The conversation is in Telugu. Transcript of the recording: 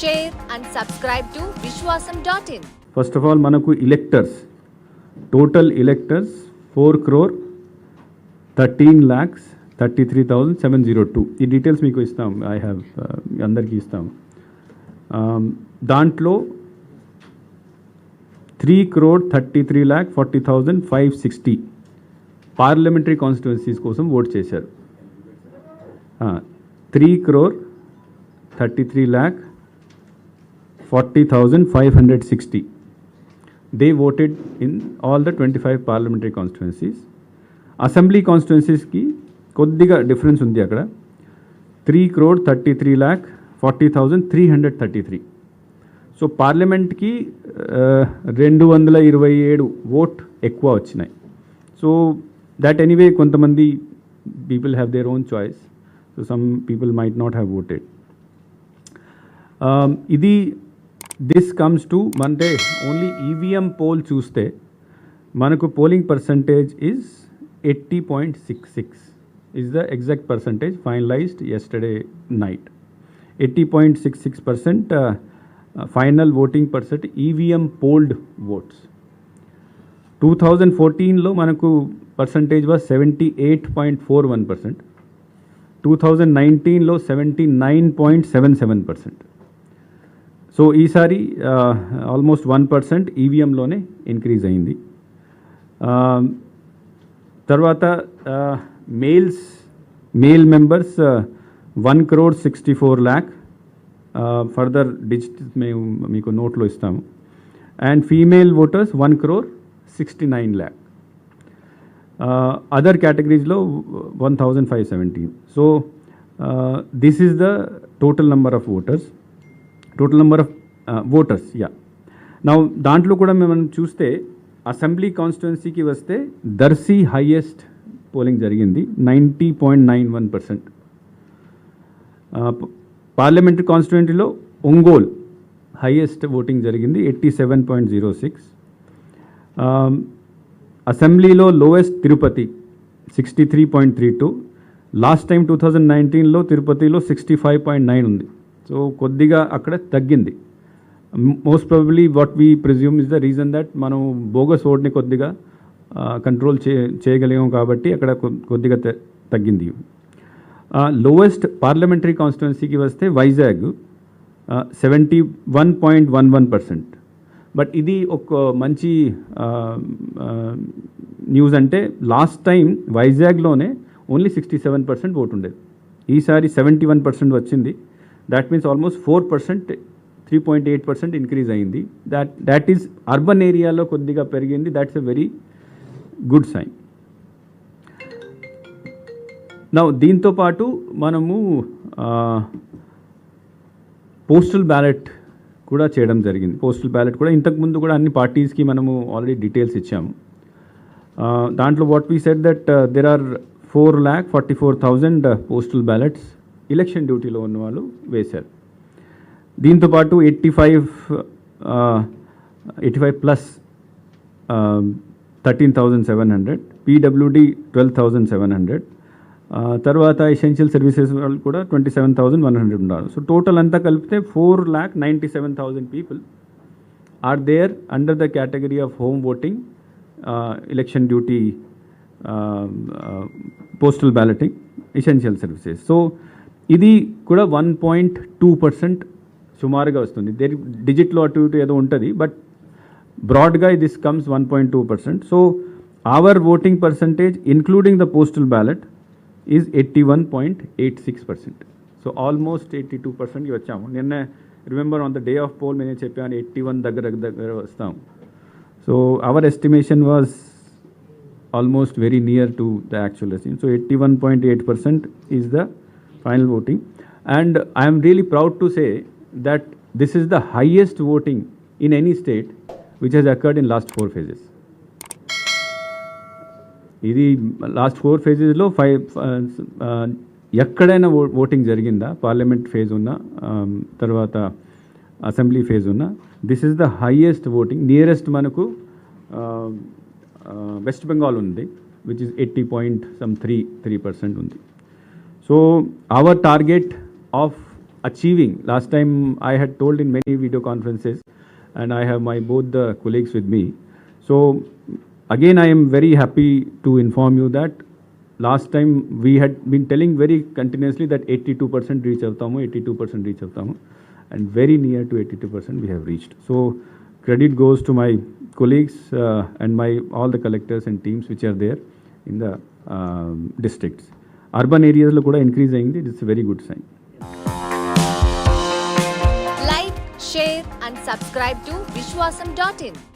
share and subscribe to Vishwasam.in. First of all, manaku electors, total electors 4,13,33,702. ఈ డీటెయిల్స్ మీకు ఇస్తాం. ఐ హ్యావ్ అందరికీ ఇస్తాం. దాంట్లో 3,33,40,560 పార్లమెంటరీ కాన్స్టిట్యున్సీస్ కోసం ఓట్ చేశారు. 3,33,40,560. They voted in all the 25 parliamentary constituencies. Assembly constituencies ki కొద్దిగా డిఫరెన్స్ ఉంది అక్కడ. 3,33,40,333. సో పార్లమెంట్కి 227 ఓట్ ఎక్కువ వచ్చినాయి. సో దట్ ఎనీవే కొంతమంది people have their own choice. So some people might not have voted. ఇది దిస్ కమ్స్ టు అంటే ఓన్లీ ఈవీఎం పోల్ చూస్తే మనకు polling percentage is 80.66 is the exact percentage finalized yesterday night. 80.66% final voting percent EVM polled votes. 2014లో మనకు పర్సంటేజ్ వాజ్ 78.41%. 2019లో 79.77%. సో ఈసారి ఆల్మోస్ట్ 1% ఈవీఎంలోనే ఇంక్రీజ్ అయింది. తర్వాత మేల్ మెంబర్స్ 1,64,00,000. ఫర్దర్ డిజిట్స్ మేము మీకు నోట్లో ఇస్తాము. And female voters 1,69,00,000. అదర్ కేటగిరీస్లో 1,517. So this is the total number of voters. Yeah. నా దాంట్లో కూడా మనం చూస్తే అసెంబ్లీ కాన్స్టిట్యున్సీకి వస్తే దర్శి హైయెస్ట్ పోలింగ్ జరిగింది 90.91%. పార్లమెంటరీ కాన్స్టిట్యుయెంటీలో ఒంగోల్ హైయెస్ట్ ఓటింగ్ జరిగింది 87.06. అసెంబ్లీలో లోయెస్ట్ తిరుపతి 63.32. లాస్ట్ టైం 2019లో తిరుపతిలో 65.9 ఉంది. సో కొద్దిగా అక్కడ తగ్గింది. Most probably what we presume is the reason that మనం బోగస్ ఓట్ని కొద్దిగా కంట్రోల్ చేయగలిగాం కాబట్టి అక్కడ కొద్దిగా తగ్గింది. లోవెస్ట్ పార్లమెంటరీ కాన్స్టిట్యున్సీకి వస్తే వైజాగ్ 71.11%. బట్ ఇది ఒక మంచి న్యూస్. అంటే లాస్ట్ టైం వైజాగ్లోనే ఓన్లీ 67% ఓటు ఉండేది. ఈసారి 71% వచ్చింది. దాట్ మీన్స్ ఆల్మోస్ట్ 4%, 3.8% ఇంక్రీజ్ అయింది. దాట్ ఈజ్ అర్బన్ ఏరియాలో కొద్దిగా పెరిగింది. That's a very good sign. నా దీంతో పాటు మనము పోస్టల్ బ్యాలెట్ కూడా చేయడం జరిగింది. పోస్టల్ బ్యాలెట్ కూడా ఇంతకుముందు కూడా అన్ని పార్టీస్కి మనము ఆల్రెడీ డీటెయిల్స్ ఇచ్చాము. దాంట్లో what we said that there are 4,44,000 postal ballots election డ్యూటీలో ఉన్న వాళ్ళు వేశారు. దీంతోపాటు 85 ప్లస్ 13,700, పీడబ్ల్యూడి 12,700, తర్వాత ఎసెన్షియల్ సర్వీసెస్ వాళ్ళు కూడా 27,100 ఉన్నారు. సో టోటల్ అంతా కలిపితే 4,97,000 people are there under the category of home voting, election duty, postal balloting, essential services. So ఇది కూడా 1.2% సుమారుగా వస్తుంది. డిజిట్లో అటు ఇటు ఏదో ఉంటుంది, బట్ బ్రాడ్గా this comes 1.2%. So our voting percentage including the postal ballot is 81.86%. So almost 82%కి వచ్చాము. నిన్న remember on the day of poll నేనే చెప్పాను 81 దగ్గర వస్తాము. So our estimation was almost very near to the actual estimation. So 81.8% is the final voting, and I am really proud to say that this is the highest voting in any state which has occurred in last 4 phases. ఇది లాస్ట్ 4 phases లో ఎక్కడైనా ఓటింగ్ జరిగిందా, పార్లమెంట్ ఫేజ్ ఉన్న తర్వాత అసెంబ్లీ ఫేజ్ ఉన్న, this is the highest voting. Nearest మనకు వెస్ట్ బెంగాల్ ఉంది, విచ్ ఇస్ 80.3% ఉంది. So our target of achieving. Last time I had told in many video conferences, and I have my both the colleagues with me. So again, I am very happy to inform you that last time we had been telling very continuously that 82% reach avtamu, 82% reach avtamu, and very near to 82% we have reached. So credit goes to my colleagues and my all the collectors and teams which are there in the districts. Urban areas lo kuda increase ayindi. It's a very good sign. Like, share and subscribe to Vishwasam.in.